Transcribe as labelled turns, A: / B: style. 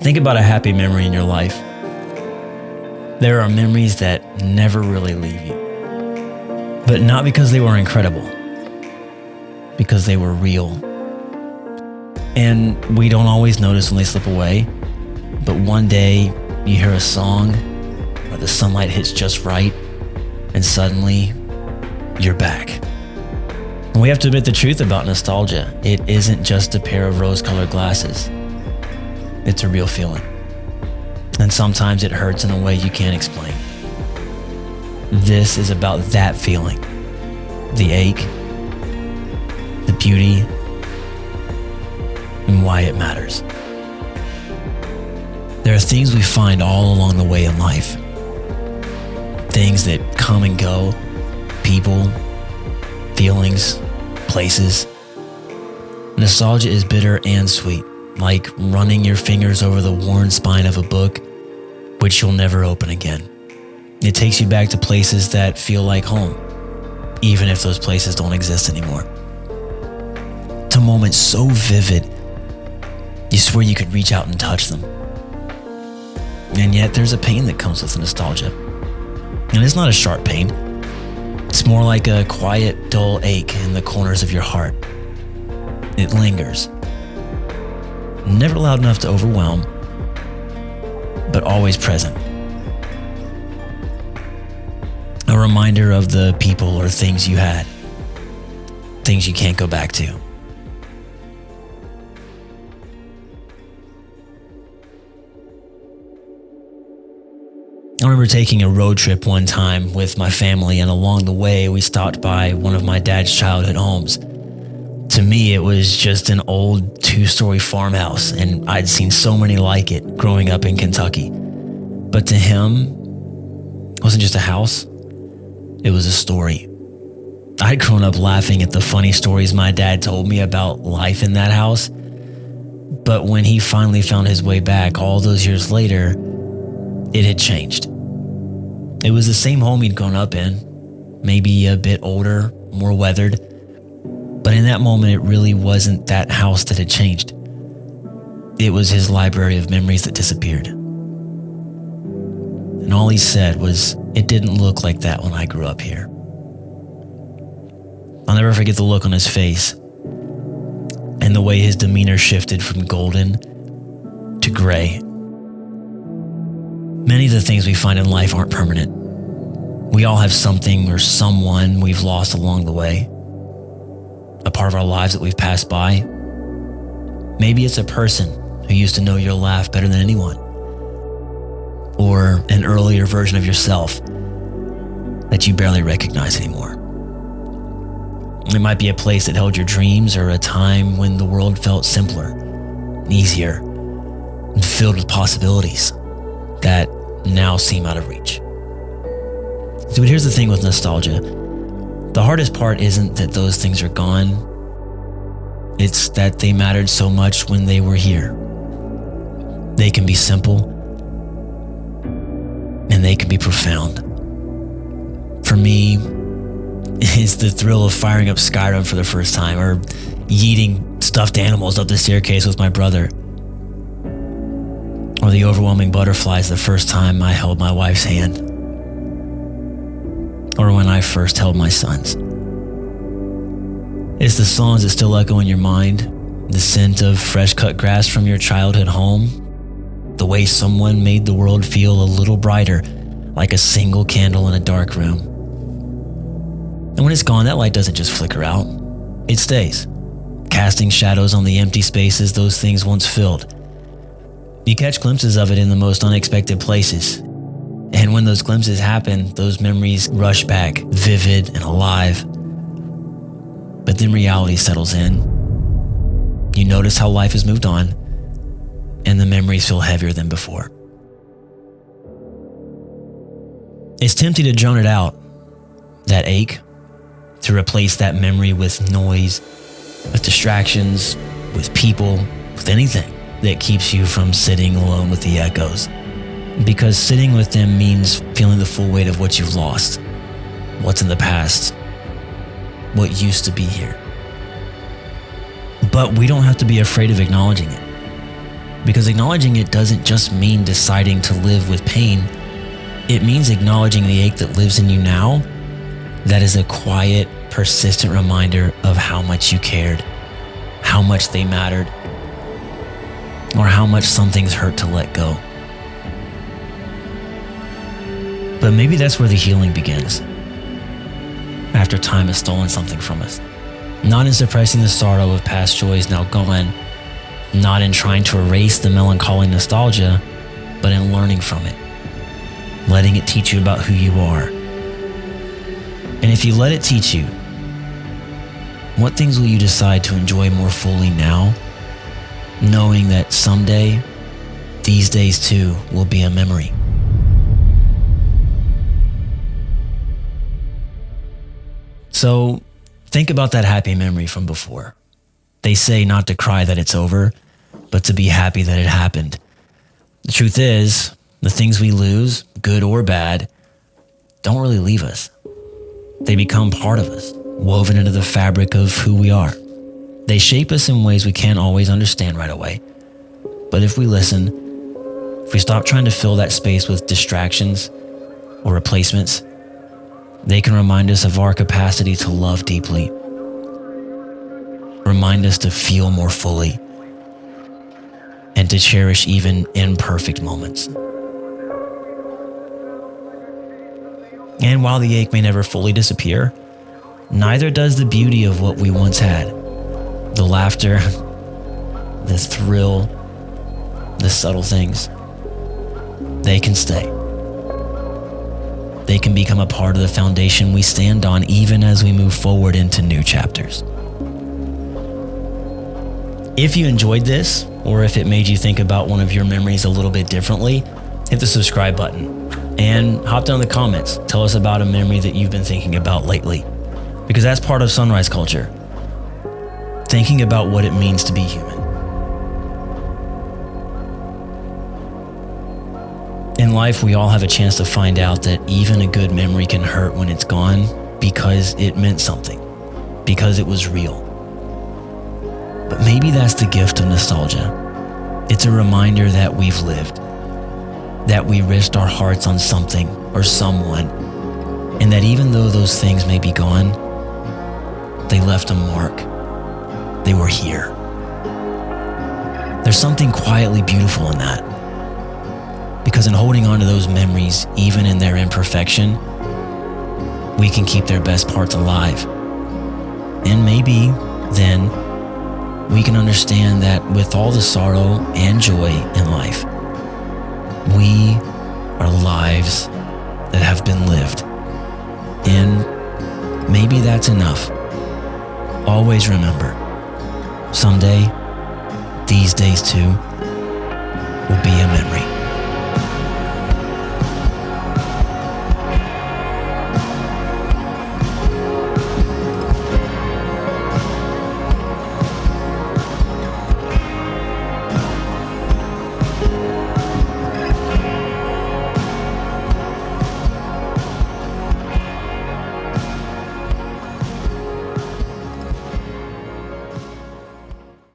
A: Think about a happy memory in your life. There are memories that never really leave you, but not because they were incredible, because they were real. And we don't always notice when they slip away, but one day you hear a song where the sunlight hits just right, and suddenly you're back. And we have to admit the truth about nostalgia. It isn't just a pair of rose-colored glasses. It's a real feeling. And sometimes it hurts in a way you can't explain. This is about that feeling. The ache, the beauty, and why it matters. There are things we find all along the way in life. Things that come and go, people, feelings, places. Nostalgia is bitter and sweet, like running your fingers over the worn spine of a book, which you'll never open again. It takes you back to places that feel like home, even if those places don't exist anymore. To moments so vivid, you swear you could reach out and touch them. And yet there's a pain that comes with nostalgia. And it's not a sharp pain. It's more like a quiet, dull ache in the corners of your heart. It lingers. Never loud enough to overwhelm, but always present. A reminder of the people or things you had, things you can't go back to. I remember taking a road trip one time with my family, and along the way we stopped by one of my dad's childhood homes. To me, it was just an old 2-story farmhouse, and I'd seen so many like it growing up in Kentucky. But to him, it wasn't just a house, it was a story. I'd grown up laughing at the funny stories my dad told me about life in that house. But when he finally found his way back all those years later, it had changed. It was the same home he'd grown up in, maybe a bit older, more weathered. But in that moment, it really wasn't that house that had changed. It was his library of memories that disappeared. And all he said was, "It didn't look like that when I grew up here." I'll never forget the look on his face and the way his demeanor shifted from golden to gray. Many of the things we find in life aren't permanent. We all have something or someone we've lost along the way. A part of our lives that we've passed by. Maybe it's a person who used to know your laugh better than anyone. Or an earlier version of yourself that you barely recognize anymore. It might be a place that held your dreams, or a time when the world felt simpler, easier, and filled with possibilities that now seem out of reach. So, but here's the thing with nostalgia. The hardest part isn't that those things are gone. It's that they mattered so much when they were here. They can be simple, and they can be profound. For me, it's the thrill of firing up Skyrim for the first time, or yeeting stuffed animals up the staircase with my brother, or the overwhelming butterflies the first time I held my wife's hand, or when I first held my son's. It's the songs that still echo in your mind, the scent of fresh cut grass from your childhood home, the way someone made the world feel a little brighter, like a single candle in a dark room. And when it's gone, that light doesn't just flicker out. It stays, casting shadows on the empty spaces those things once filled. You catch glimpses of it in the most unexpected places. And when those glimpses happen, those memories rush back, vivid and alive. But then reality settles in. You notice how life has moved on, and the memories feel heavier than before. It's tempting to drown it out, that ache, to replace that memory with noise, with distractions, with people, with anything that keeps you from sitting alone with the echoes. Because sitting with them means feeling the full weight of what you've lost, what's in the past, what used to be here. But we don't have to be afraid of acknowledging it. Because acknowledging it doesn't just mean deciding to live with pain. It means acknowledging the ache that lives in you now. That is a quiet, persistent reminder of how much you cared, how much they mattered, or how much some things hurt to let go. But maybe that's where the healing begins. After time has stolen something from us. Not in suppressing the sorrow of past joys now gone, not in trying to erase the melancholy nostalgia, but in learning from it, letting it teach you about who you are. And if you let it teach you, what things will you decide to enjoy more fully now, knowing that someday, these days too will be a memory? So think about that happy memory from before. They say not to cry that it's over, but to be happy that it happened. The truth is, the things we lose, good or bad, don't really leave us. They become part of us, woven into the fabric of who we are. They shape us in ways we can't always understand right away. But if we listen, if we stop trying to fill that space with distractions or replacements, they can remind us of our capacity to love deeply, remind us to feel more fully, and to cherish even imperfect moments. And while the ache may never fully disappear, neither does the beauty of what we once had. The laughter, the thrill, the subtle things, they can stay. They can become a part of the foundation we stand on even as we move forward into new chapters. If you enjoyed this, or if it made you think about one of your memories a little bit differently, hit the subscribe button and hop down in the comments. Tell us about a memory that you've been thinking about lately, because that's part of sunrise culture. Thinking about what it means to be human. In life, we all have a chance to find out that even a good memory can hurt when it's gone because it meant something, because it was real. But maybe that's the gift of nostalgia. It's a reminder that we've lived, that we risked our hearts on something or someone, and that even though those things may be gone, they left a mark. They were here. There's something quietly beautiful in that. Because in holding on to those memories, even in their imperfection, we can keep their best parts alive. And maybe then we can understand that with all the sorrow and joy in life, we are lives that have been lived. And maybe that's enough. Always remember, someday, these days too,